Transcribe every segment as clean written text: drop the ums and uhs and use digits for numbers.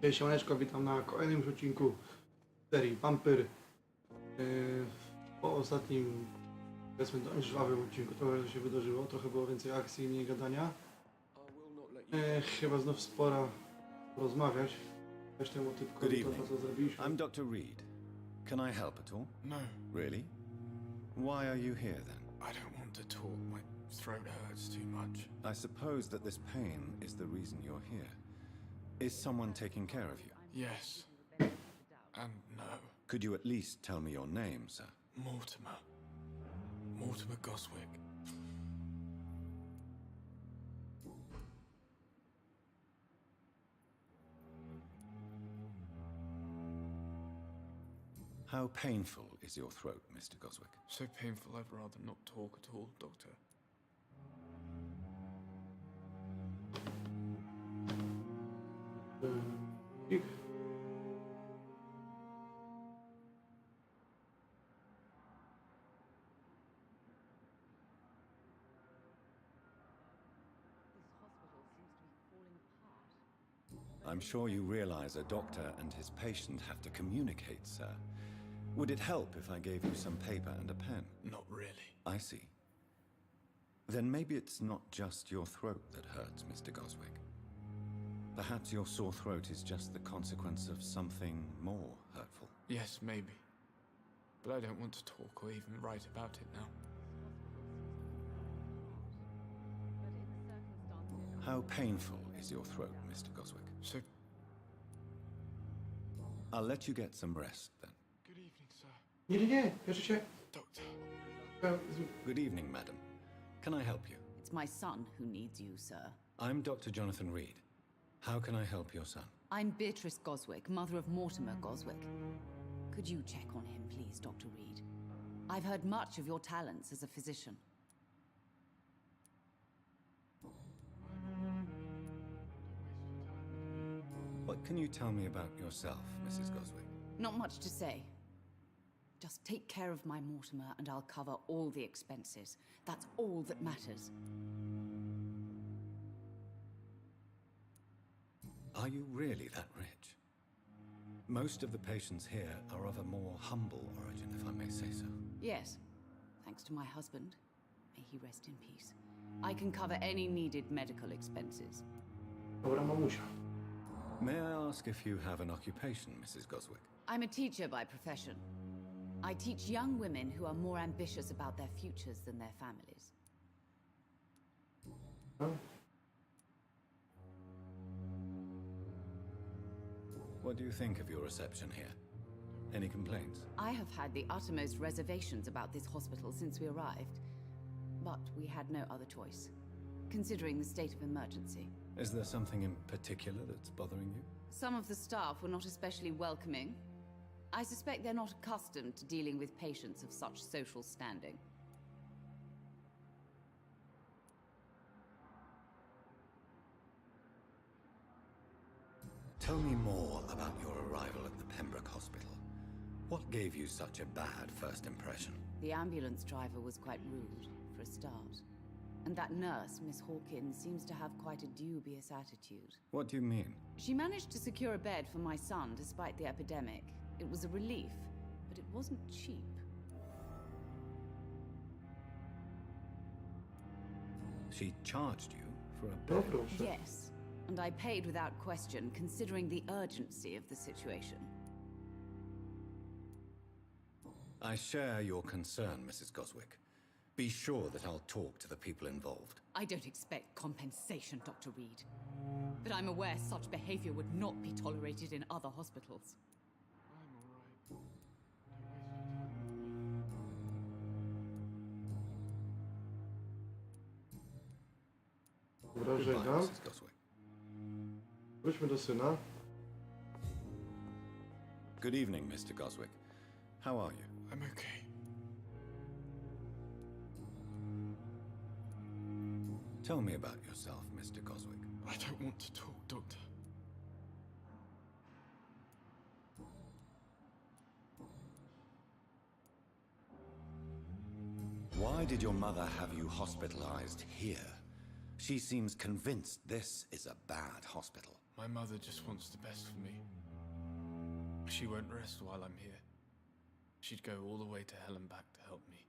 Cześć, siemaneczko, witam na kolejnym już odcinku serii Vampyr. Po ostatnim, powiedzmy, dość żwawym odcinku trochę się wydarzyło, trochę było więcej akcji i mniej gadania. Chyba znów spora rozmawiać. Weź temu typkowi to, co zrobiliśmy. I'm Dr. Reed. Can I help at all? No. Really? Why are you here then? I don't want to talk. My throat hurts too much. I suppose that this pain is the reason you're here. Is someone taking care of you? Yes. And no. Could you at least tell me your name, sir? Mortimer. Mortimer Goswick. How painful is your throat, Mr. Goswick? So painful I'd rather not talk at all, Doctor. I'm sure you realize a doctor and his patient have to communicate, sir. Would it help if I gave you some paper and a pen? Not really. I see. Then maybe it's not just your throat that hurts, Mr. Goswick. Perhaps your sore throat is just the consequence of something more hurtful. Yes, maybe. But I don't want to talk or even write about it now. How painful is your throat, Mr. Goswick? So, I'll let you get some rest then. good evening, sir. Nie, bierze się. Doctor. Good evening, madam. Can I help you? It's my son who needs you, sir. I'm Dr. Jonathan Reed. How can I help your son? I'm Beatrice Goswick, mother of Mortimer Goswick. Could you check on him, please, Dr. Reed? I've heard much of your talents as a physician. What can you tell me about yourself, Mrs. Goswick? Not much to say. Just take care of my Mortimer and I'll cover all the expenses. That's all that matters. Are you really that rich? Most of the patients here are of a more humble origin, if I may say so. Yes, thanks to my husband. May he rest in peace. I can cover any needed medical expenses. Dobra, mamusia. May I ask if you have an occupation, Mrs. Goswick? I'm a teacher by profession. I teach young women who are more ambitious about their futures than their families. No? What do you think of your reception here? Any complaints? I have had the uttermost reservations about this hospital since we arrived. But we had no other choice, considering the state of emergency. Is there something in particular that's bothering you? Some of the staff were not especially welcoming. I suspect they're not accustomed to dealing with patients of such social standing. Tell me more about your arrival at the Pembroke Hospital. What gave you such a bad first impression? The ambulance driver was quite rude, for a start. And that nurse, Miss Hawkins, seems to have quite a dubious attitude. What do you mean? She managed to secure a bed for my son despite the epidemic. It was a relief, but it wasn't cheap. She charged you for a No bed? proszę. Yes, and I paid without question, considering the urgency of the situation. I share your concern, Mrs. Goswick. Be sure that I'll talk to the people involved. I don't expect compensation, Dr. Reed. But I'm aware such behavior would not be tolerated in other hospitals. I'm alright. Dobra, Goodbye, żegnam. Mrs. Goswick. Wróćmy do syna. Good evening, Mr. Goswick. How are you? I'm okay. Tell me about yourself, Mr. Goswick. I don't want to talk, Doctor. Why did your mother have you hospitalized here? She seems convinced this is a bad hospital. My mother just wants the best for me. She won't rest while I'm here. She'd go all the way to hell and back to help me.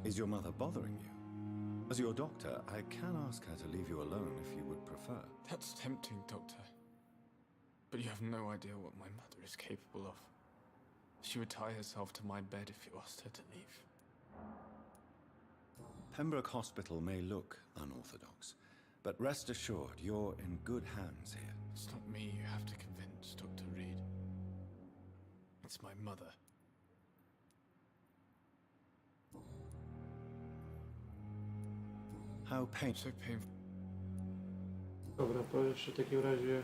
Is your mother bothering you? As your doctor, I can ask her to leave you alone if you would prefer. That's tempting, Doctor. But you have no idea what my mother is capable of. She would tie herself to my bed if you asked her to leave. Pembroke Hospital may look unorthodox, but rest assured you're in good hands here. It's not me you have to convince, Dr. Reed. It's my mother. How painful. So painful. Dobra, to jeszcze w takim razie...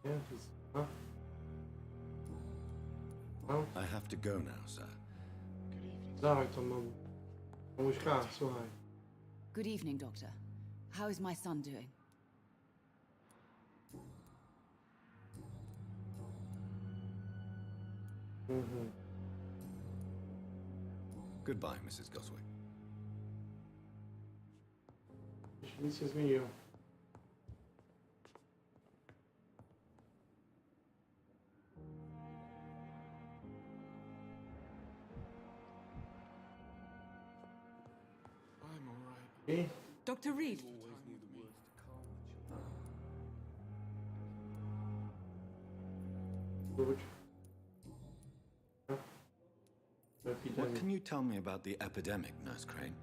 Nie, to jest... A? No, I have to go now, sir. Good evening. dawaj to mam... Mamuśka, słuchaj. Good evening, Doctor. How is my son doing? Mhm. Goodbye, Mrs. Goswick. Nic nie zmieniło. I'm all right. I? Dr. Reed, Wróć. What can you tell me about the epidemic, Nurse Crane?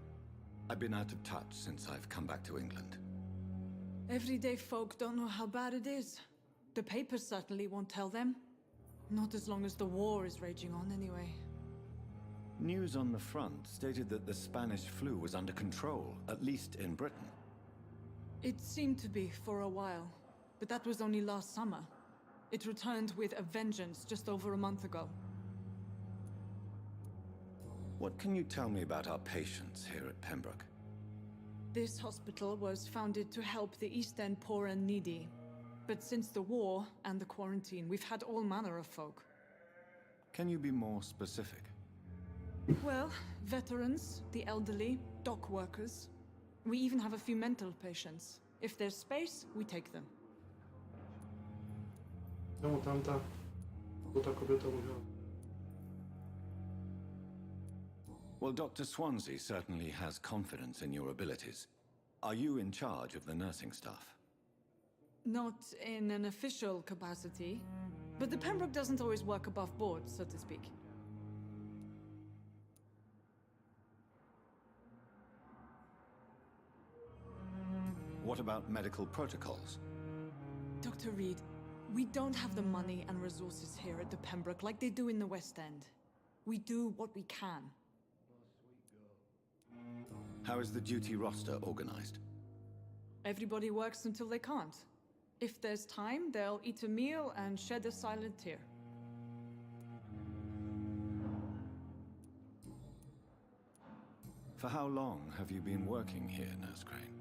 I've been out of touch since I've come back to England. everyday folk don't know how bad it is. The papers certainly won't tell them. Not as long as the war is raging on, anyway. News on the front stated that the Spanish flu was under control, at least in Britain. It seemed to be for a while, but that was only last summer. It returned with a vengeance just over a month ago. What can you tell me about our patients here at Pembroke? This hospital was founded to help the East End poor and needy. But since the war and the quarantine, we've had all manner of folk. Can you be more specific? Well, veterans, the elderly, dock workers. We even have a few mental patients. If there's space, we take them. Czemu tamta kobieta mówiła? Well, Dr. Swansea certainly has confidence in your abilities. Are you in charge of the nursing staff? Not in an official capacity, but the Pembroke doesn't always work above board, so to speak. What about medical protocols? Dr. Reed, we don't have the money and resources here at the Pembroke like they do in the West End. We do what we can. How is the duty roster organized? Everybody works until they can't. If there's time, they'll eat a meal and shed a silent tear. For how long have you been working here, Nurse Crane?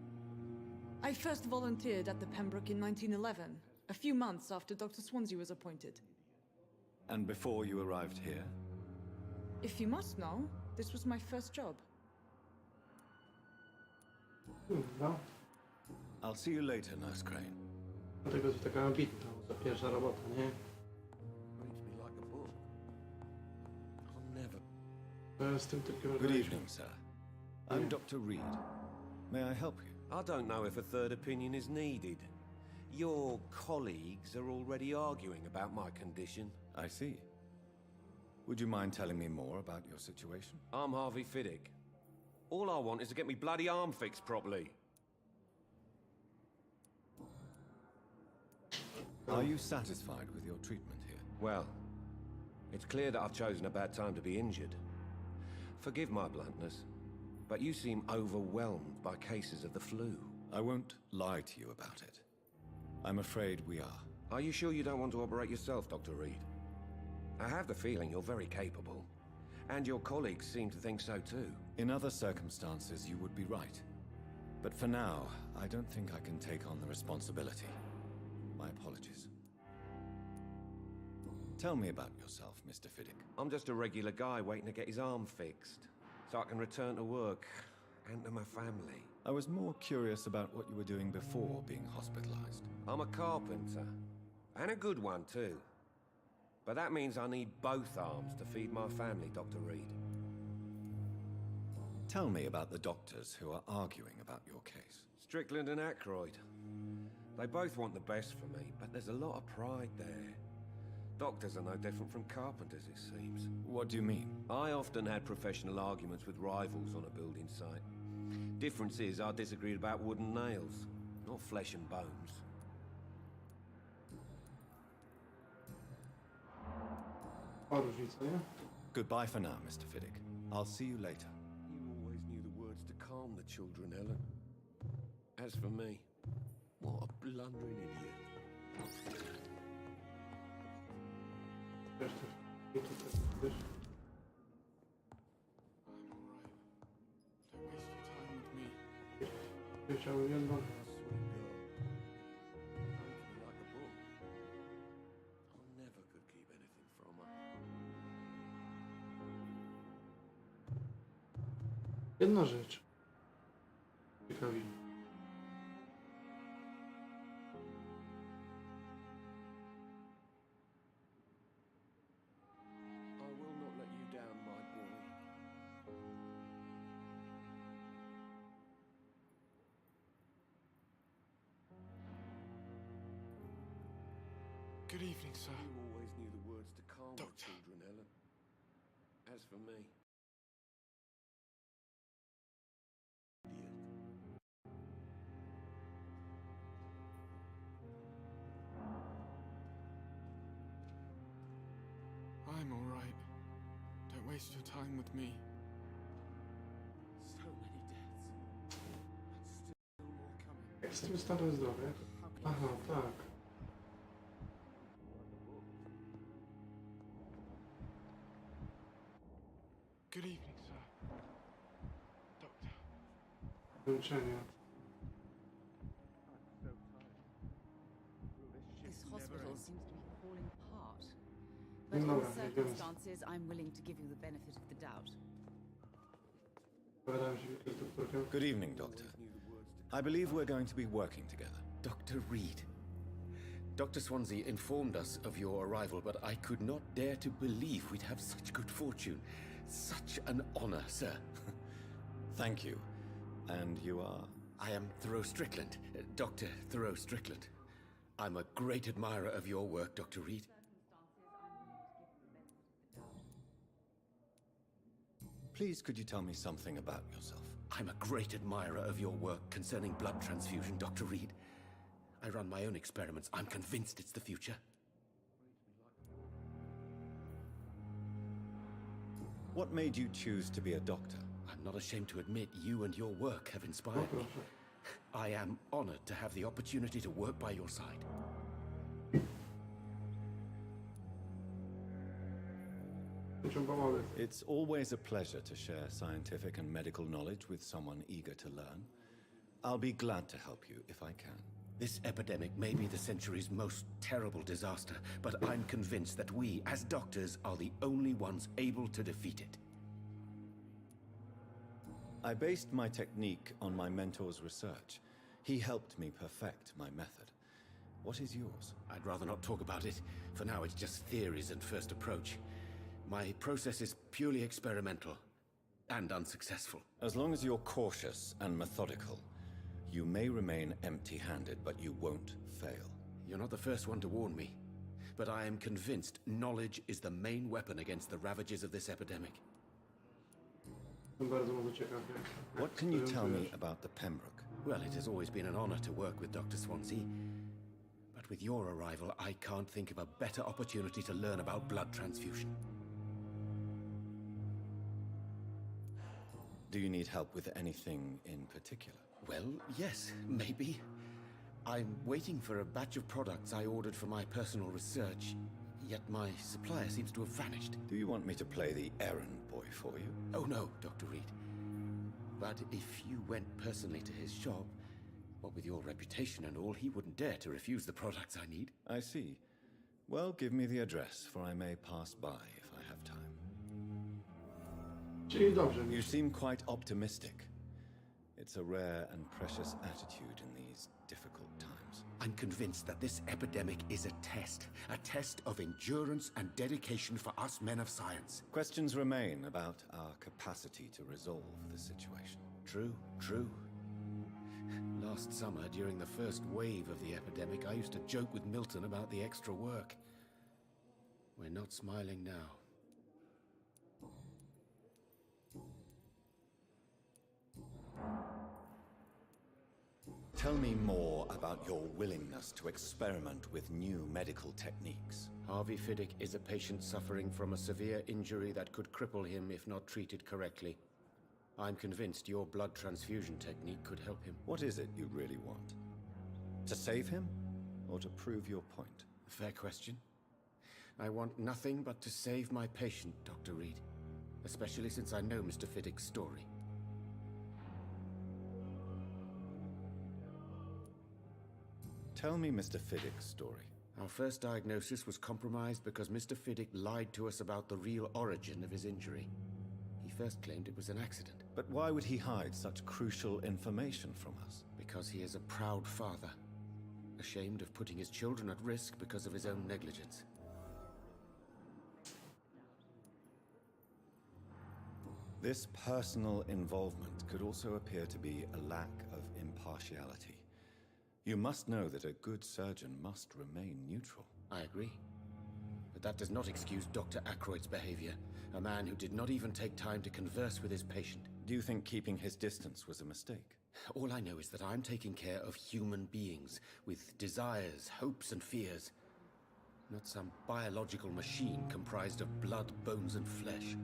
I first volunteered at the Pembroke in 1911, a few months after Dr. Swansea was appointed. And before you arrived here? If you must know, this was my first job. No, I'll see you later, Nurse Crane. dlatego jest taka ambitna, ta pierwsza robota, nie? Reads me like a book. I'll never. To jest tym tylko Good evening, sir. I'm Dr. Reed. May I help you? I don't know if a third opinion is needed. Your colleagues are already arguing about my condition. I see. Would you mind telling me more about your situation? I'm Harvey Fiddick. All I want is to get me bloody arm fixed properly. Are you satisfied with your treatment here? Well, it's clear that I've chosen a bad time to be injured. Forgive my bluntness, but you seem overwhelmed by cases of the flu. I won't lie to you about it. I'm afraid we are. Are you sure you don't want to operate yourself, Dr. Reed? I have the feeling you're very capable, and your colleagues seem to think so too. In other circumstances, you would be right. But for now, I don't think I can take on the responsibility. My apologies. Tell me about yourself, Mr. Fiddick. I'm just a regular guy waiting to get his arm fixed, so I can return to work and to my family. I was more curious about what you were doing before being hospitalized. I'm a carpenter, and a good one too. But that means I need both arms to feed my family, Dr. Reed. Tell me about the doctors who are arguing about your case. Strickland and Aykroyd. They both want the best for me, but there's a lot of pride there. Doctors are no different from carpenters, it seems. What do you mean? I often had professional arguments with rivals on a building site. Difference is, I disagreed about wooden nails, not flesh and bones. Ma różnica, nie? Goodbye for now, Mr. Fiddick. I'll see you later. You always knew the words to calm the children, Ellen. As for me, what a blundering idiot. Też to nie tutaj, wiesz? I'm alright. Don't waste your time with me. Chciałem jedną. Sweet girl. Hopefully like a book. I never could keep anything from her. Jedna rzecz. Ciekawi. I will not let you down, my boy. Good evening, sir. You always knew the words to calm the Doctor. children, Ellen. As for me... idiot. I'm alright. Don't waste your time with me. So many deaths. And still more coming. Jak z tym stanem zdrowia? Aha, tak. Good evening, sir. Doctor. Wyuczenia. This hospital seems to be falling apart. No But in dobra, the jedziemy. circumstances, I'm willing to give you the benefit of the doubt. Pogadałem się z doktorkiem. Good evening, Doctor. I believe we're going to be working together. Dr. Reed. Dr. Swansea informed us of your arrival, but I could not dare to believe we'd have such good fortune. Such an honor, sir. Thank you. And you are? I am Thoreau Strickland, Dr. Thoreau Strickland. I'm a great admirer of your work, Dr. Reed. Please, could you tell me something about yourself? I'm a great admirer of your work concerning blood transfusion, Dr. Reed. I run my own experiments. I'm convinced it's the future. What made you choose to be a doctor? I'm not ashamed to admit you and your work have inspired me. I am honored to have the opportunity to work by your side. Czym pomogę? It's always a pleasure to share scientific and medical knowledge with someone eager to learn. I'll be glad to help you if I can. This epidemic may be the century's most terrible disaster, but I'm convinced that we, as doctors, are the only ones able to defeat it. I based my technique on my mentor's research. He helped me perfect my method. What is yours? I'd rather not talk about it. For now, it's just theories and first approach. My process is purely experimental and unsuccessful. As long as you're cautious and methodical, you may remain empty-handed, but you won't fail. You're not the first one to warn me, but I am convinced knowledge is the main weapon against the ravages of this epidemic. Jestem bardzo może ciekawy. What can you tell me about the Pembroke? Well, it has always been an honor to work with Dr. Swansea. But with your arrival, I can't think of a better opportunity to learn about blood transfusion. Do you need help with anything in particular? Well, yes, maybe. I'm waiting for a batch of products I ordered for my personal research, yet my supplier seems to have vanished. Do you want me to play the errand boy for you? Oh no, Dr. Reed. But if you went personally to his shop, what with your reputation and all, he wouldn't dare to refuse the products I need. I see. Well, give me the address, for I may pass by if I have time. Czyli dobrze. You seem quite optimistic. it's a rare and precious attitude in these difficult times. I'm convinced that this epidemic is a test of endurance and dedication for us men of science. Questions remain about our capacity to resolve the situation. True, true. Last summer, during the first wave of the epidemic, I used to joke with Milton about the extra work. We're not smiling now. Tell me more about your willingness to experiment with new medical techniques. Harvey Fiddick is a patient suffering from a severe injury that could cripple him if not treated correctly. I'm convinced your blood transfusion technique could help him. What is it you really want? To save him, or to prove your point? Fair question. I want nothing but to save my patient, Dr. Reed. Especially since I know Mr. Fiddick's story. Tell me Mr. Fiddick's story. Our first diagnosis was compromised because Mr. Fiddick lied to us about the real origin of his injury. He first claimed it was an accident. But why would he hide such crucial information from us? Because he is a proud father, ashamed of putting his children at risk because of his own negligence. This personal involvement could also appear to be a lack of impartiality. You must know that a good surgeon must remain neutral. I agree. But that does not excuse Dr. Ackroyd's behavior, a man who did not even take time to converse with his patient. Do you think keeping his distance was a mistake? All I know is that I'm taking care of human beings, with desires, hopes, and fears. Not some biological machine comprised of blood, bones, and flesh.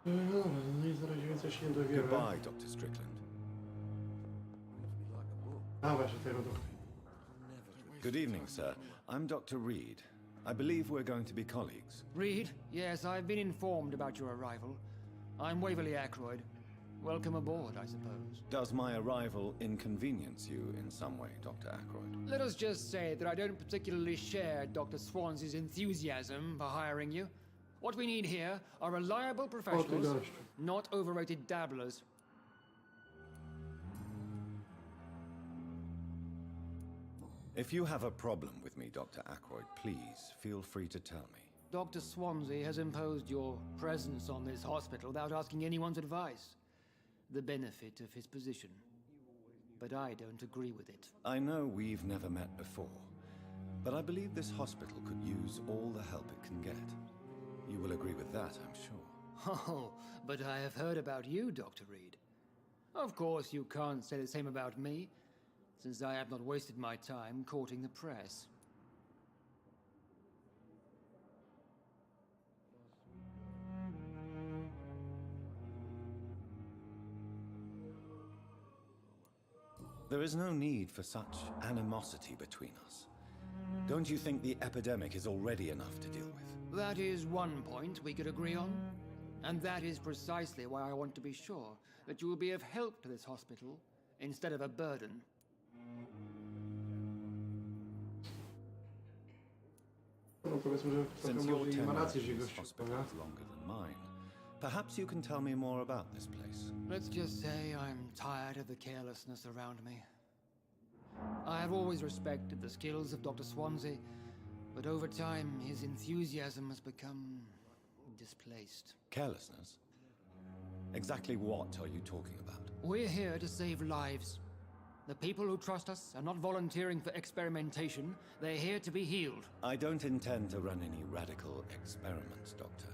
Dobra, no nic na razie więcej się nie dowiemy. Goodbye, Dr. Strickland. A właśnie, tego doktora. Good evening, sir. I'm Dr. Reed. I believe we're going to be colleagues. Reed? Yes, I've been informed about your arrival. I'm Waverly Ackroyd. Welcome aboard, I suppose. Does my arrival inconvenience you in some way, Dr. Ackroyd? Let us just say that I don't particularly share Dr. Swansea's enthusiasm for hiring you. What we need here are reliable professionals, gościu. not overrated dabblers. If you have a problem with me, Dr. Ackroyd, please feel free to tell me. Dr. Swansea has imposed your presence on this hospital without asking anyone's advice. The benefit of his position. But I don't agree with it. I know we've never met before, but I believe this hospital could use all the help it can get. You will agree with that, I'm sure. Oh, but I have heard about you, Dr. Reed. Of course, you can't say the same about me, since I have not wasted my time courting the press. There is no need for such animosity between us. Don't you think the epidemic is already enough to deal with? That is one point we could agree on. And that is precisely why I want to be sure that you will be of help to this hospital instead of a burden. No powiedzmy, że trochę Since your może i ma tenure rację, in że this gościu, hospital prawda? is longer than mine, perhaps you can tell me more about this place. Let's just say I'm tired of the carelessness around me. I have always respected the skills of Dr. Swansea, but over time his enthusiasm has become displaced. Carelessness? Exactly what are you talking about? We're here to save lives. The people who trust us are not volunteering for experimentation. They're here to be healed. I don't intend to run any radical experiments, Doctor.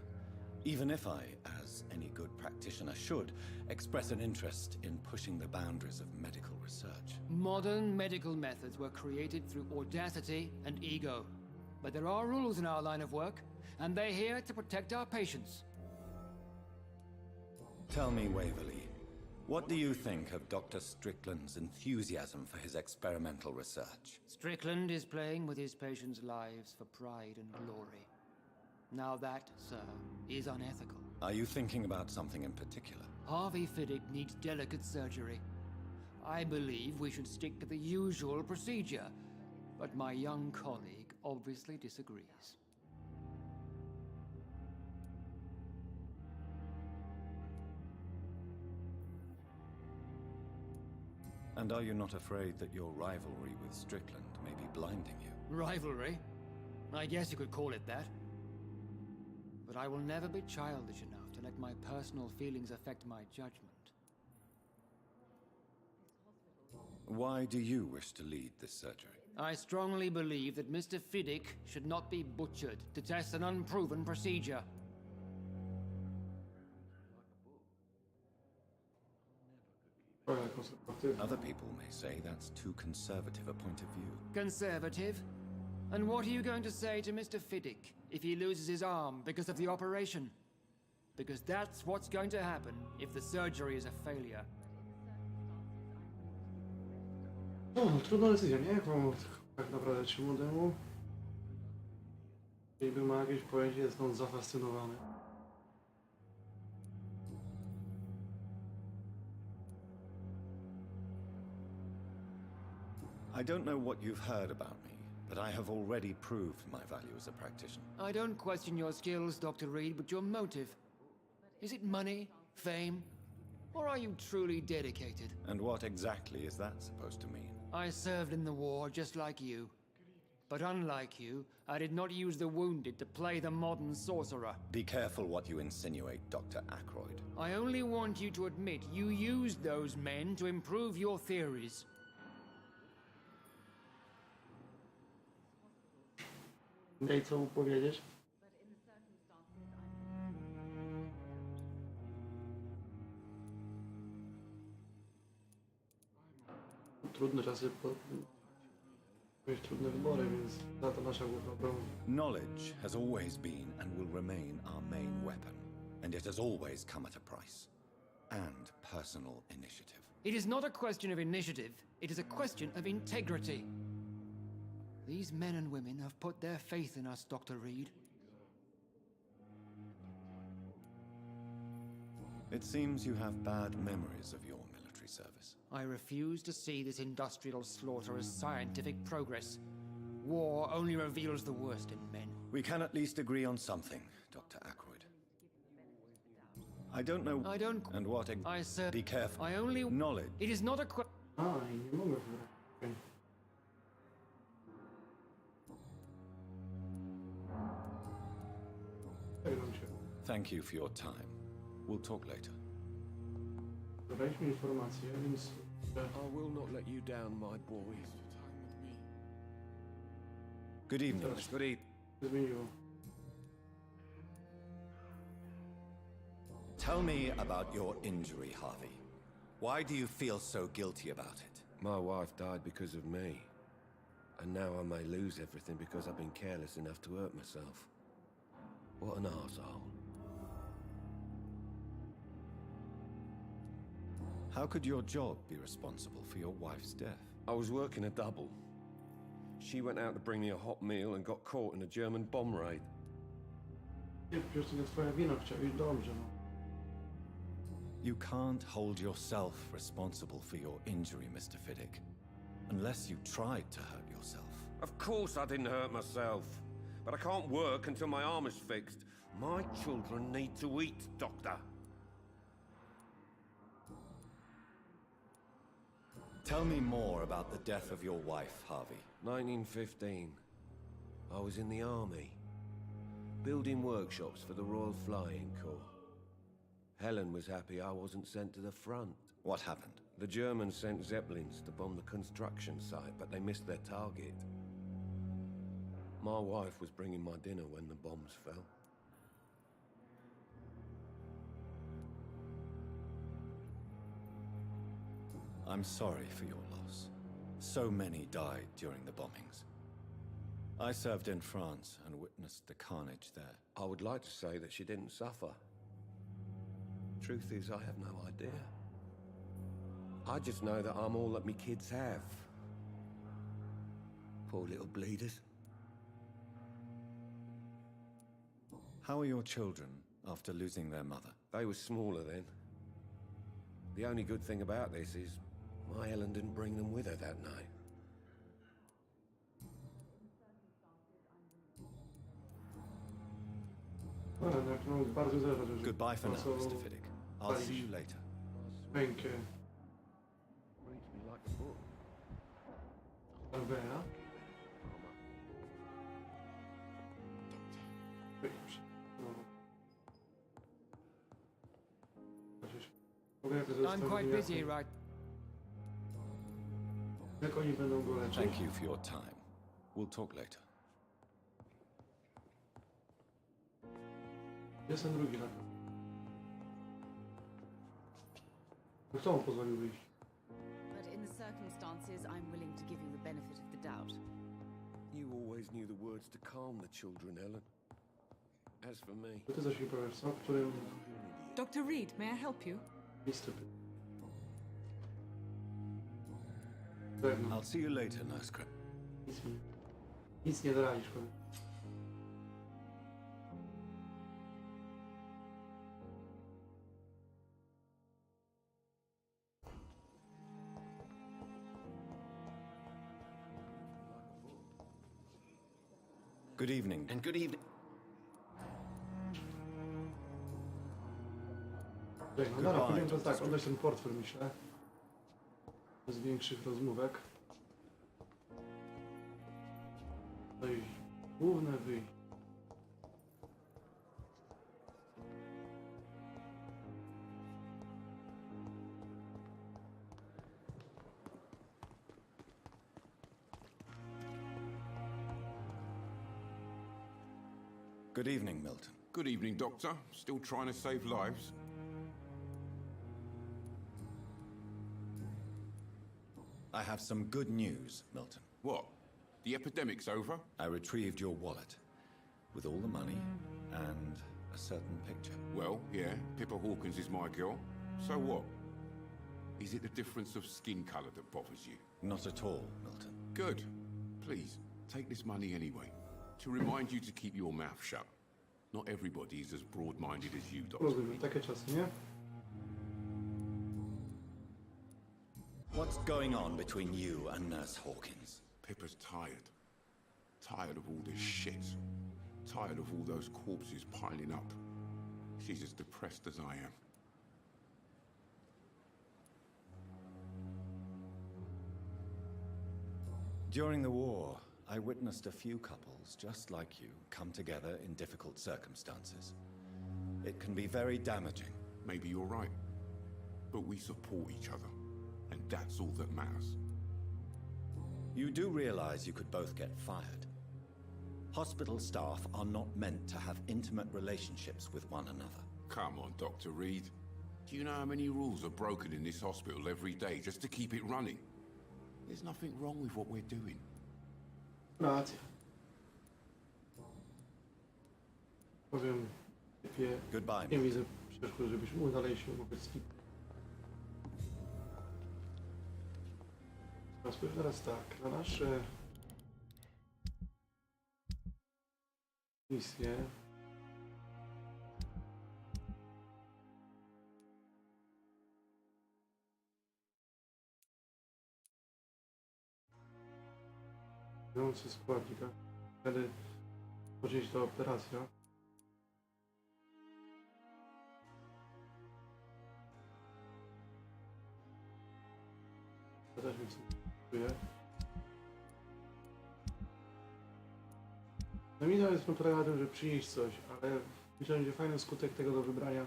Even if I, as any good practitioner should, express an interest in pushing the boundaries of medical research. Modern medical methods were created through audacity and ego. But there are rules in our line of work, and they're here to protect our patients. Tell me, Waverly, what do you think of Dr. Strickland's enthusiasm for his experimental research? Strickland is playing with his patients' lives for pride and glory. Now that, sir, is unethical. Are you thinking about something in particular? Harvey Fiddick needs delicate surgery. I believe we should stick to the usual procedure, but my young colleague obviously disagrees. And are you not afraid that your rivalry with Strickland may be blinding you? Rivalry? I guess you could call it that. But I will never be childish enough to let my personal feelings affect my judgment. Why do you wish to lead this surgery? I strongly believe that Mr. Fiddick should not be butchered to test an unproven procedure. Other people may say that's too conservative a point of view. Conservative? And what are you going to say to Mr. Fiddick if he loses his arm because of the operation? Because that's what's going to happen if the surgery is a failure. No, trudna decyzja, nie? Jaką tak naprawdę czy młodemu? Niby ma jakieś pojęcie, jest on zafascynowany. I don't know what you've heard about me, but I have already proved my value as a practitioner. I don't question your skills, Dr. Reed, but your motive. Is it money, fame, or are you truly dedicated? And what exactly is that supposed to mean? I served in the war just like you. But unlike you, I did not use the wounded to play the modern sorcerer. Be careful what you insinuate, Dr. Ackroyd. I only want you to admit you used those men to improve your theories. I co mu powiedzieć? Trudne czasy, mieć trudne wybory, więc za to nasza główna broń. Knowledge has always been and will remain our main weapon, and it has always come at a price. And personal initiative. It is not a question of initiative, it is a question of integrity. These men and women have put their faith in us, Dr. Reed. It seems you have bad memories of your military service. I refuse to see this industrial slaughter as scientific progress. War only reveals the worst in men. We can at least agree on something, Dr. Ackroyd. I don't know... I don't... And what... I said... Be careful. I only... Knowledge. It is not a I nie mogę wybrać. Thank you for your time. We'll talk later. Daliśmy informację, więc... I will not let you down, my boy. Good evening. Good evening. Zmieniło. Tell me about your injury, Harvey. Why do you feel so guilty about it? My wife died because of me. And now I may lose everything because I've been careless enough to hurt myself. What an arsehole. How could your job be responsible for your wife's death? I was working a double. She went out to bring me a hot meal and got caught in a German bomb raid. Nie, przecież to nie twoja wina, chciałeś dobrze, no. You can't hold yourself responsible for your injury, Mr. Fiddick, unless you tried to hurt yourself. Of course I didn't hurt myself. But I can't work until my arm is fixed. My children need to eat, Doctor. Tell me more about the death of your wife, Harvey. 1915. I was in the army. Building workshops for the Royal Flying Corps. Helen was happy I wasn't sent to the front. What happened? The Germans sent Zeppelins to bomb the construction site, but they missed their target. My wife was bringing my dinner when the bombs fell. I'm sorry for your loss. So many died during the bombings. I served in France and witnessed the carnage there. I would like to say that she didn't suffer. Truth is, I have no idea. I just know that I'm all that me kids have. Poor little bleeders. How are your children after losing their mother? They were smaller then. The only good thing about this is my Helen didn't bring them with her that night. Bardzo zależy, że... Goodbye for now, Mr. Fiddick. I'll see you later. Rękę. Reads me like a Alvea. I'm quite busy right. Jak oni będą go leczyć? Thank you for your time. We'll talk later. Jest ten drugi lekarz. Kto mu pozwolił wyjść? But in the circumstances, I'm willing to give you the benefit of the doubt. You always knew the words to calm the children, Helen. As for me, To ty coś mi powiesz, co? Którym Dr. Reed, may I help you? listy? Pewno. I'll see you later, Nurse Crab. Nic nie doradzisz, powiem. Good evening. And good evening. No dobra, powiem teraz tak, oddać ten portfel, myślę. Bez większych rozmówek. No i główne wyjście. Good evening, Milton. Good evening, Doctor. Still trying to save lives? I have some good news, Milton. What? The epidemic's over? I retrieved your wallet with all the money and a certain picture. Well, yeah, Pippa Hawkins is my girl. So what? Is it the difference of skin colour that bothers you? Not at all, Milton. Good. Please, take this money anyway. To remind you to keep your mouth shut. Not everybody is as broad-minded as you, Doctor. Rozumiem, takie czasy, nie? What's going on between you and Nurse Hawkins? Pippa's tired. Tired of all this shit. Tired of all those corpses piling up. She's as depressed as I am. During the war, I witnessed a few couples just like you come together in difficult circumstances. It can be very damaging. Maybe you're right. But we support each other. And that's all that matters. You do realize you could both get fired. Hospital staff are not meant to have intimate relationships with one another. Come on, Dr. Reed. Do you know how many rules are broken in this hospital every day just to keep it running? There's nothing wrong with what we're doing. Racja. Powiem, Goodbye. nie widzę przeszkód, żebyśmy dalej się mogli skipować. Spójrz teraz tak, na nasze misje. Biorący składnika. Wtedy począć ta operacja. To też mi czuję. No minął jest trochę na tym, że przynieść coś, ale myślę, że będzie fajny skutek tego do wybrania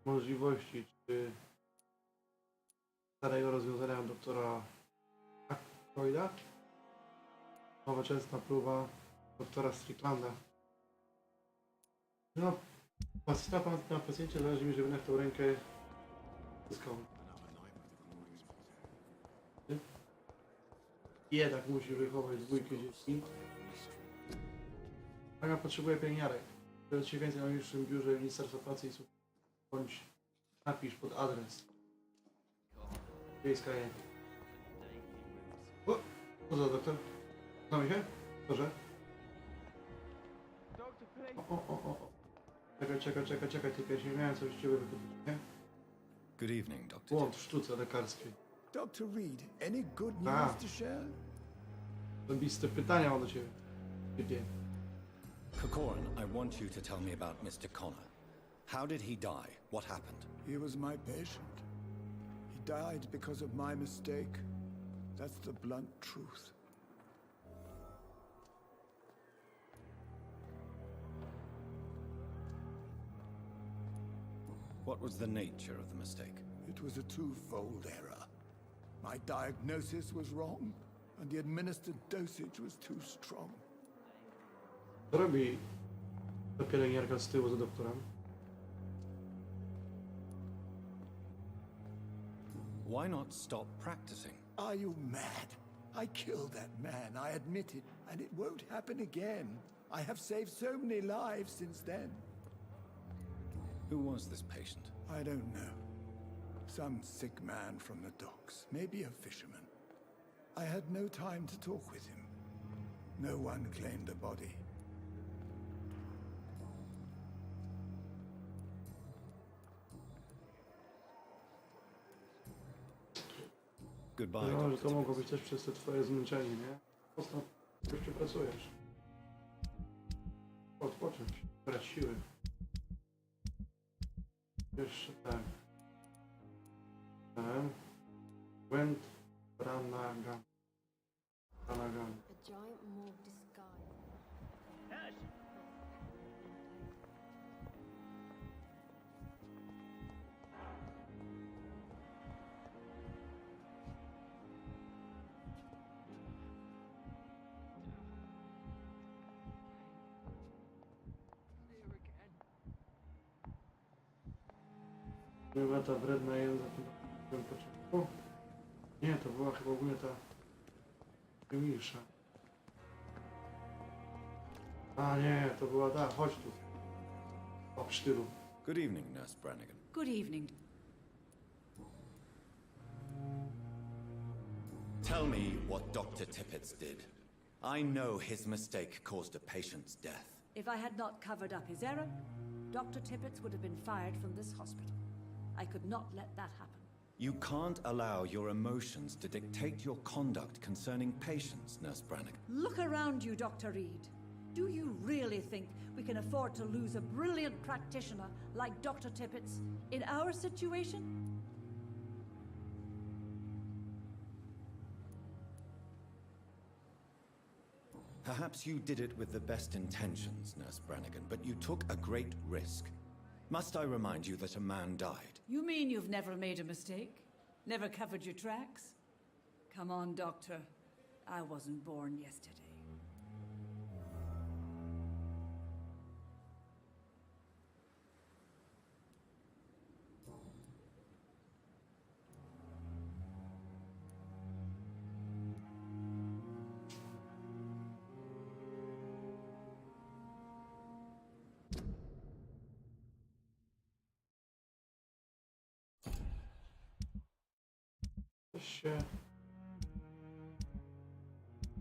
możliwości, czy starego rozwiązania doktora Ackroyda, nowoczesna próba doktora Stricklanda. No, na pacjencie zależy mi, żeby na tą rękę zyskał. Jednak musi wychować dwójkę dzieci. Aga potrzebuje pielęgniarek. Dowiedz się więcej o najbliższym biurze Ministerstwa Pracy i Służby. Bądź napisz pod adres. Wiejska J. O! Co za doktor? Znamy się? Proszę. O. Czekaj, tylko ja się miałem coś z ciebie wypytać, nie? Good evening, Dr. Błąd w sztuce lekarskiej. Dr. Reed, any good news to share? Zębiste pytania mam do ciebie. Typie. Corcoran, I want you to tell me about Mr. Connor. How did he die? What happened? He was my patient. He died because of my mistake. That's the blunt truth. What was the nature of the mistake? It was a twofold error. My diagnosis was wrong, and the administered dosage was too strong. Co robi ta pielęgniarka z tyłu za doktorem? Why not stop practicing? Are you mad? I killed that man, I admit it, and it won't happen again. I have saved so many lives since then. Who was this patient? I don't know. Some sick man from the docks, maybe a fisherman. I had no time to talk with him. No one claimed a body. Goodbye. No, że Dr. to mogło Tippett. być też przez te twoje zmęczenie, nie? Postaw, jeszcze pracujesz. Odpocząć, brać siły. Jeszcze tak. Ten. Gwent Branagan. Branagan. A giant morgue disguise. Była ta wredna jędza na tym początku. Nie, to była chyba ogólnie ta milsza. A nie, to była ta, chodź tu. O, psztylu. Good evening, Nurse Brannigan. Good evening. Tell me what Dr. Tippett did. I know his mistake caused a patient's death. If I had not covered up his error, Dr. Tippett would have been fired from this hospital. I could not let that happen. You can't allow your emotions to dictate your conduct concerning patients, Nurse Brannigan. Look around you, Dr. Reed. Do you really think we can afford to lose a brilliant practitioner like Dr. Tippett's in our situation? Perhaps you did it with the best intentions, Nurse Brannigan, but you took a great risk. Must I remind you that a man died? You mean you've never made a mistake? Never covered your tracks? Come on, Doctor. I wasn't born yesterday.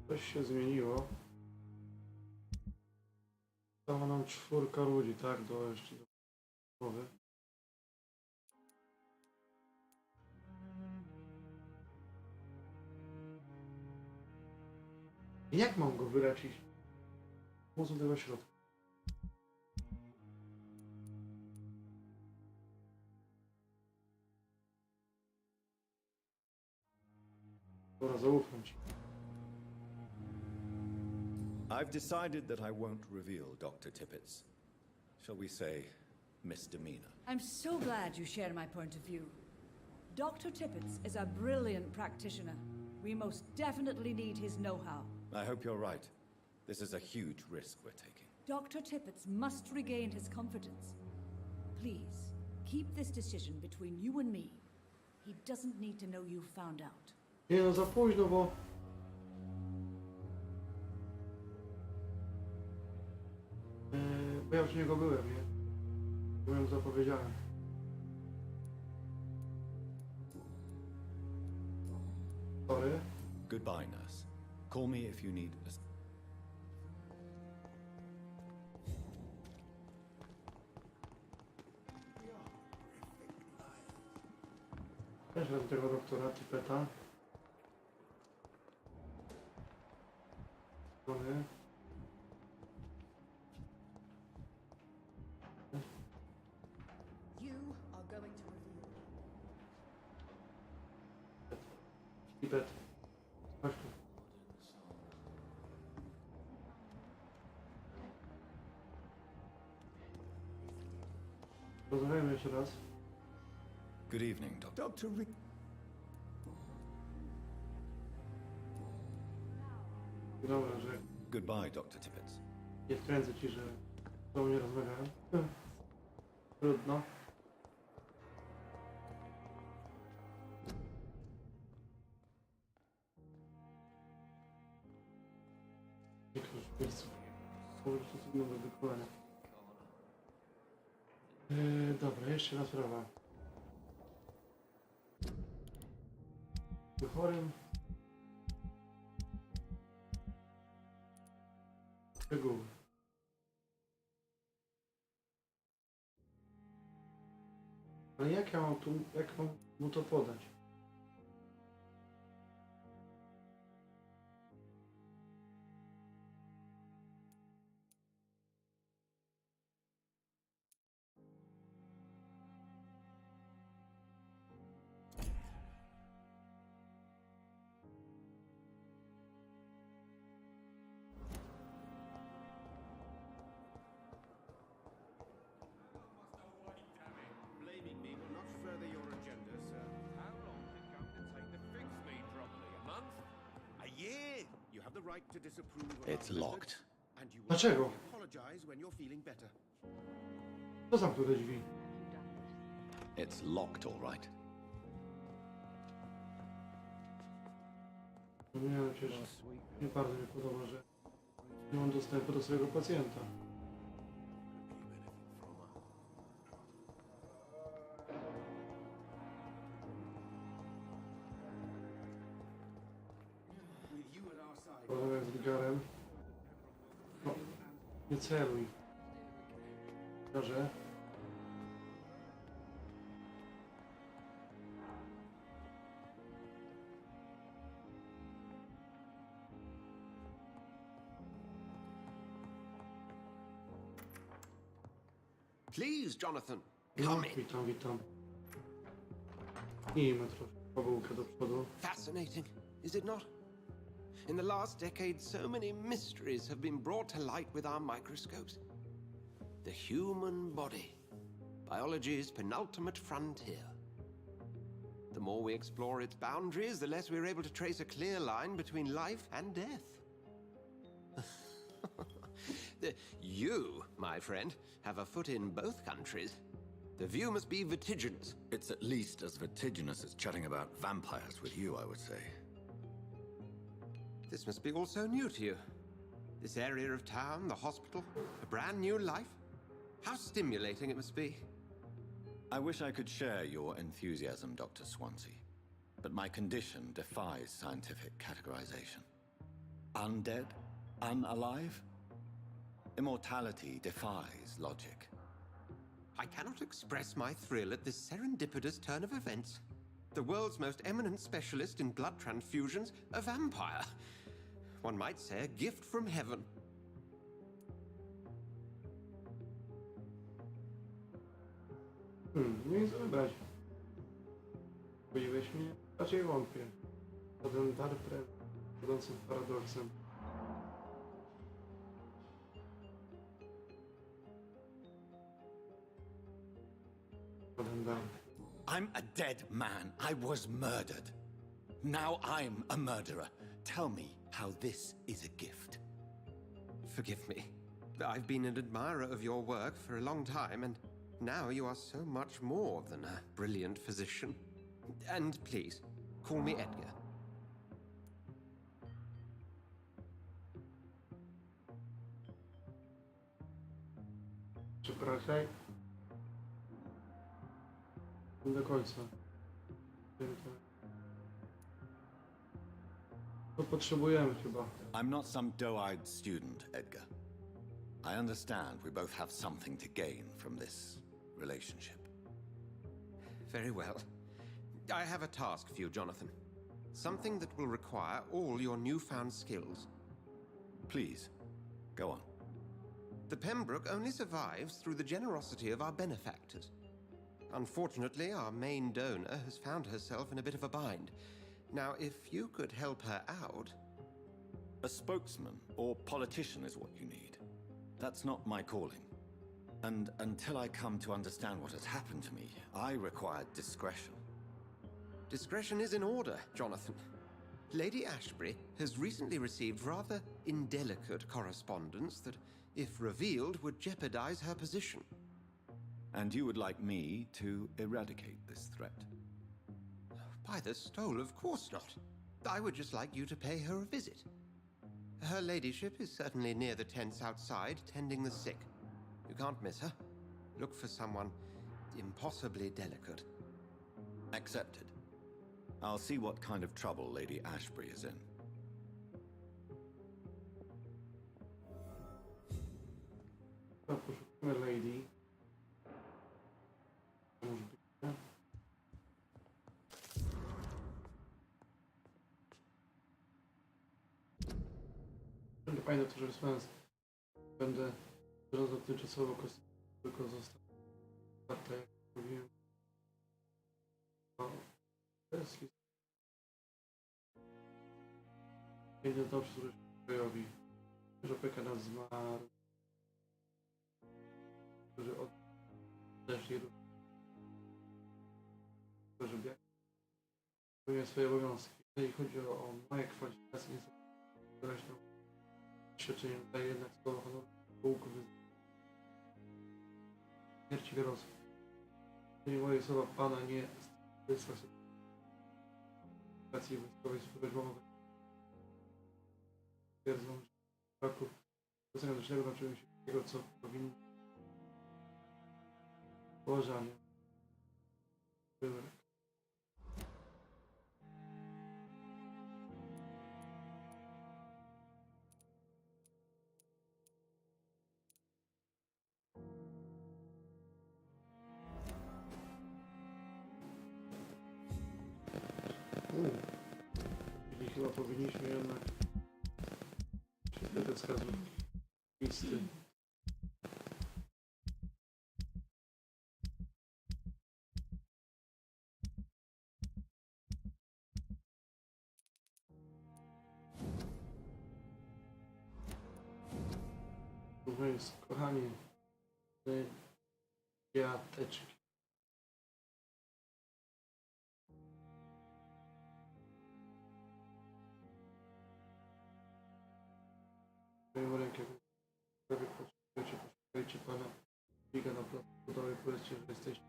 Coś się zmieniło. Została nam 4 ludzi, tak? Jeszcze do głowy. Jak mam go wyleczyć? Pomocą tego środka. Dobra, zaufam ci. I've decided that I won't reveal Dr. Tippett's, shall we say, misdemeanor. I'm so glad you share my point of view. Dr. Tippett is a brilliant practitioner. We most definitely need his know-how. I hope you're right. This is a huge risk we're taking. Dr. Tippett must regain his confidence. Please, keep this decision between you and me. He doesn't need to know you found out. Nie no, za późno, bo... Bo ja już u niego byłem, nie? Byłem zapowiedziany. Sorry. Goodbye, nurse. Call me if you need a... Też do tego doktora Tippetta. You are going to reveal. Tippett. Chodź tu. Rozmawiajmy jeszcze raz. Good evening, Doctor. Dr. Rick. Dobra, że Goodbye, Dr. Tippett. nie wkręcę ci, że z tobą nie rozmawiałem. Trudno. Niektórzy miejscu są już trudno do wykonania. Dobra, jeszcze jedna sprawa. Chorym. Szczegóły. Ale jak ja mam mu to podać? Blaming me will not further your agenda, sir. How long is it going to take to fix me properly? A month? A year? You have the right to disapprove of It's our locked. methods, and you will Dlaczego? apologize when you're feeling better. Kto zamknął te drzwi? It's locked, all right. No nie wiem, przecież mi bardzo nie podoba, że nie mam dostępu do swojego pacjenta. With you at our side. Rozmawiam z Edgarem. No, nie celuj. Proszę. Please, Jonathan, No, come in. witam. Pnijmy trochę powółkę do przodu. Fascinating, is it not? In the last decade, so many mysteries have been brought to light with our microscopes. The human body, biology's penultimate frontier. The more we explore its boundaries, the less we're able to trace a clear line between life and death. You, my friend, have a foot in both countries. The view must be vertiginous. It's at least as vertiginous as chatting about vampires with you, I would say. This must be all so new to you. This area of town, the hospital, a brand new life. How stimulating it must be. I wish I could share your enthusiasm, Dr. Swansea, but my condition defies scientific categorization. Undead? Unalive? Immortality defies logic. I cannot express my thrill at this serendipitous turn of events. The world's most eminent specialist in blood transfusions, a vampire. One might say a gift from heaven. Nie jest wybrać. Boiłeś mnie? Raczej wątpię. Żaden dar będący paradoksem. Żaden dar. I'm a dead man. I was murdered. Now I'm a murderer. Tell me how this is a gift. Forgive me. I've been an admirer of your work for a long time, and now you are so much more than a brilliant physician. And please, call me Edgar. Przepraszaj. Nie do końca. To potrzebujemy chyba. I'm not some doe-eyed student, Edgar. I understand we both have something to gain from this relationship. Very well. I have a task for you, Jonathan. Something that will require all your newfound skills. Please, go on. The Pembroke only survives through the generosity of our benefactors. Unfortunately, our main donor has found herself in a bit of a bind. Now, if you could help her out... A spokesman or politician is what you need. That's not my calling. And until I come to understand what has happened to me, I required discretion. Discretion is in order, Jonathan. Lady Ashbury has recently received rather indelicate correspondence that, if revealed, would jeopardize her position. And you would like me to eradicate this threat? By the stole, of course not. I would just like you to pay her a visit. Her ladyship is certainly near the tents outside, tending the sick. You can't miss her. Look for someone impossibly delicate. Accepted. I'll see what kind of trouble Lady Ashbury is in. Poszukamy Lady. Może być, nie? Będę pamiętał to, że wysłałem. Będę tymczasowo tylko został. Tak jak mówiłem. Wesley. Idę do służbowi, że opieka nad zmarł, którzy odeszli do tego, żeby pełnić swoje obowiązki. Jeżeli chodzi o moje kwalifikacje, nie są wyraźną doświadczeniem, daje jednak słowo honoru pułku śmierci wyrosł. Jeżeli moje słowa pana nie wysłać wojskowej służbowej twierdzą, że w roku zagranicznego nauczyłem się tego, co powinno położenie. Czyli chyba powinniśmy jednak te wskazówki listy. Mówiąc, kochani, kwiateczki. Moją rękę, poszukajcie pana Biga na placu budowy, powiedzcie, że jesteście.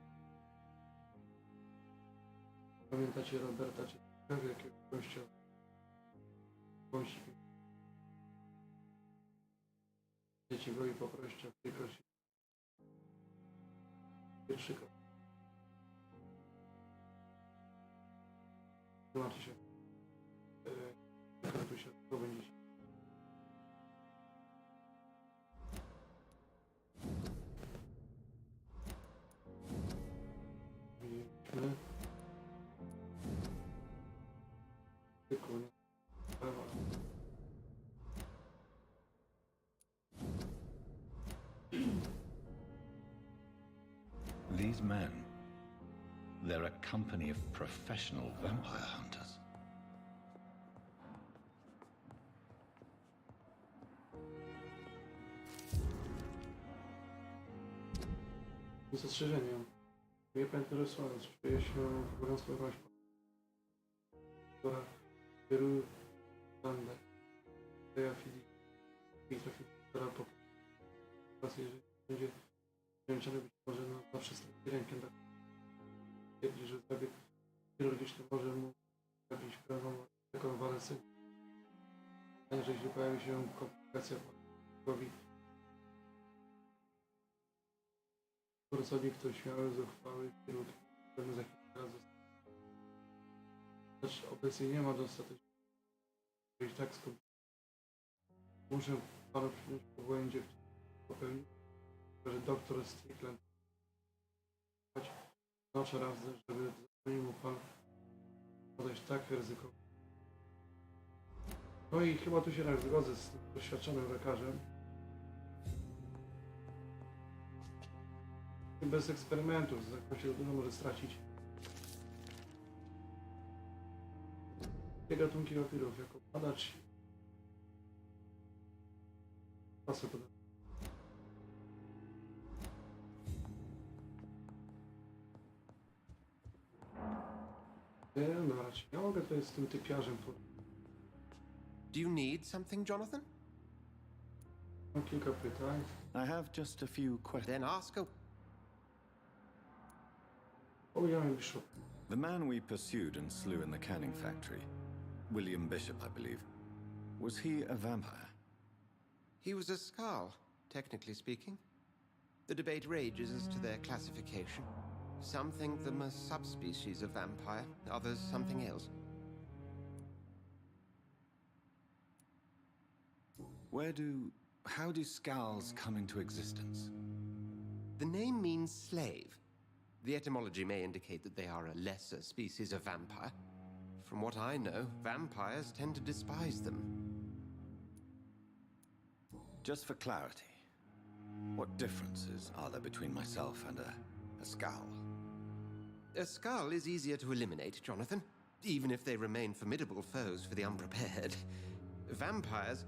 Pamiętacie Roberta, czy jakiego gościa? Wąsik. Dzieci go i poproście, i prosi. Pierwszy krok. Zobaczcie się. Tu się, to będzie się. Widzieliśmy. Tylko nie. Prawa. These men, they're a company of professional vampire hunters. Zastrzeżenie. Nie pamiętam, że słowa, czuję się obowiązkowo prośbą, która kieruje bandę. Ja trafi, która po prostu, jeżeli będzie zmęczony, być może na zawsze straci rękę, tak twierdzi, że zabieg chirurgiczny może mu zrobić pewną rekonwalescencję. A jeżeli pojawi się komplikacja po głowie, pracownik to śmiały, zuchwały chirurg, pewnie za kilka razy. Lecz obecnie nie ma dostatecznie, żeby tak skomplikować. Muszę panu przyjąć po błędzie, który popełnił, że doktor Strickland noszę raz, żeby zapewnił mu pan podejść tak ryzykowo. No i chyba tu się tak zgodzę z tym doświadczonym lekarzem. Bez eksperymentów, jak się dużo może stracić. Te gatunki wampirów jako badacz pasy podać. Nie, no raczej nie mogę tutaj z tym typiarzem Do you need something, Jonathan? Mam kilka pytań. I have just a few questions. Then ask a... Powiedziałem Bishop. The man we pursued and slew in the canning factory, William Bishop, I believe, was he a vampire? He was a Skrull, technically speaking. The debate rages as to their classification. Some think them a subspecies of vampire, others something else. How do Skulls come into existence? The name means slave. The etymology may indicate that they are a lesser species of vampire. From what I know, vampires tend to despise them. Just for clarity, what differences are there between myself and a Skull? A Skrull is easier to eliminate, Jonathan, even if they remain formidable foes for the unprepared. Vampires...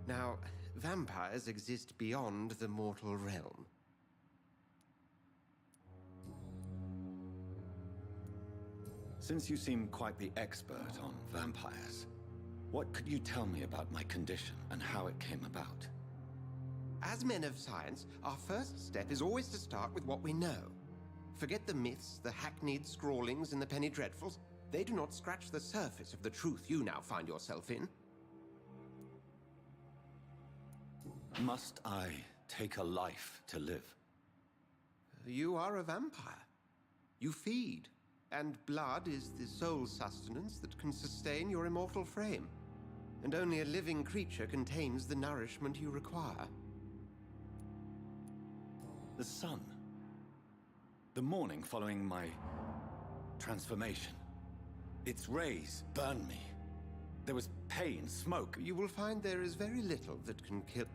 Now, vampires exist beyond the mortal realm. Since you seem quite the expert on vampires, what could you tell me about my condition and how it came about? As men of science, our first step is always to start with what we know. Forget the myths, the hackneyed scrawlings, and the penny dreadfuls. They do not scratch the surface of the truth you now find yourself in. Must I take a life to live? You are a vampire. You feed, and blood is the sole sustenance that can sustain your immortal frame. And only a living creature contains the nourishment you require. The sun. The morning following my transformation. Its rays burned me. There was pain, smoke. You will find there is very little that can kill...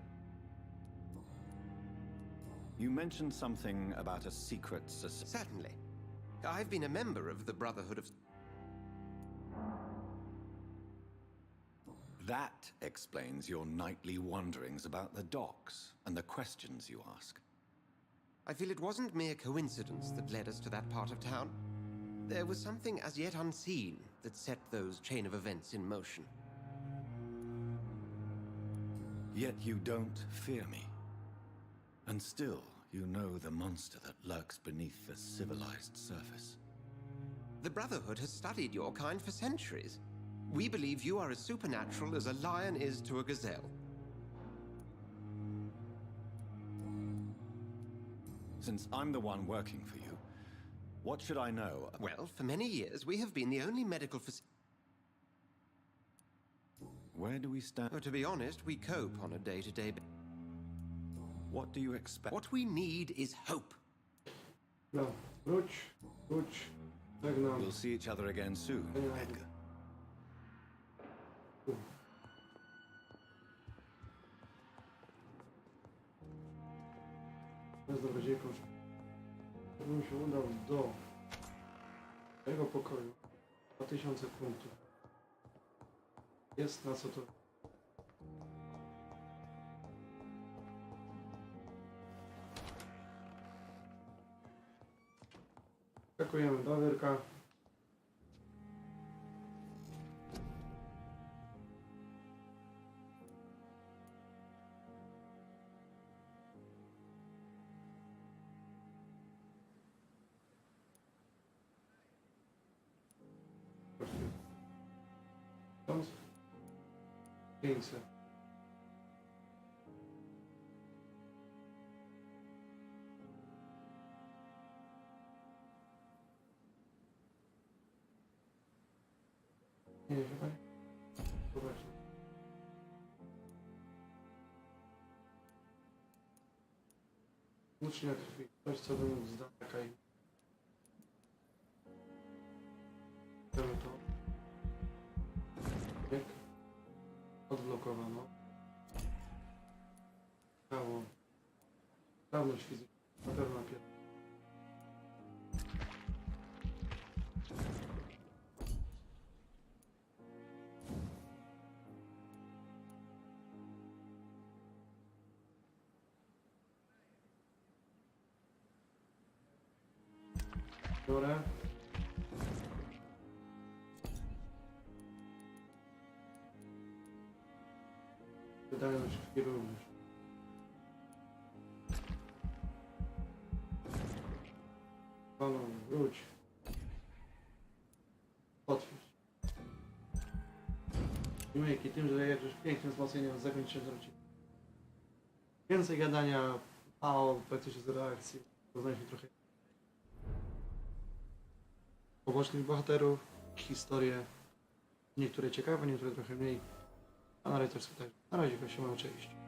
You mentioned something about a secret society. Certainly. I've been a member of the Brotherhood of... That explains your nightly wanderings about the docks and the questions you ask. I feel it wasn't mere coincidence that led us to that part of town. There was something as yet unseen that set those chain of events in motion. Yet you don't fear me. And still, you know the monster that lurks beneath the civilized surface. The Brotherhood has studied your kind for centuries. We believe you are as supernatural as a lion is to a gazelle. Since I'm the one working for you, what should I know? Well, for many years, we have been the only medical facility... Where do we stand? Well, to be honest, we cope on a day-to-day basis. What do you expect? What we need is hope. No, wróć, żegnam. We'll see each other again soon, Edgar. Beznadziejką, żebym się udał do tego pokoju. 2000 punktów. Jest na co to. Skakujemy do wyrka. Stąd 500. Nie, chyba nie. Zobaczmy. Włócznia krwi. Coś, co bym mógł zdać. Okej. Chcemy to. Bieg. Odblokowano. Ciało. Sprawność fizyczna. Na pewno najpierw. Biorę. wydajność krwi również. Balon, wróć. Otwórz. Dzięki tym, że jakieś piękne wzmocnienie zakończenie zrobić. Więcej gadania, mało praktycznie z reakcji. Poznaliśmy trochę pobocznych bohaterów, historie. Niektóre ciekawe, niektóre trochę mniej. A na razie też tak. Na razie się ma cześć.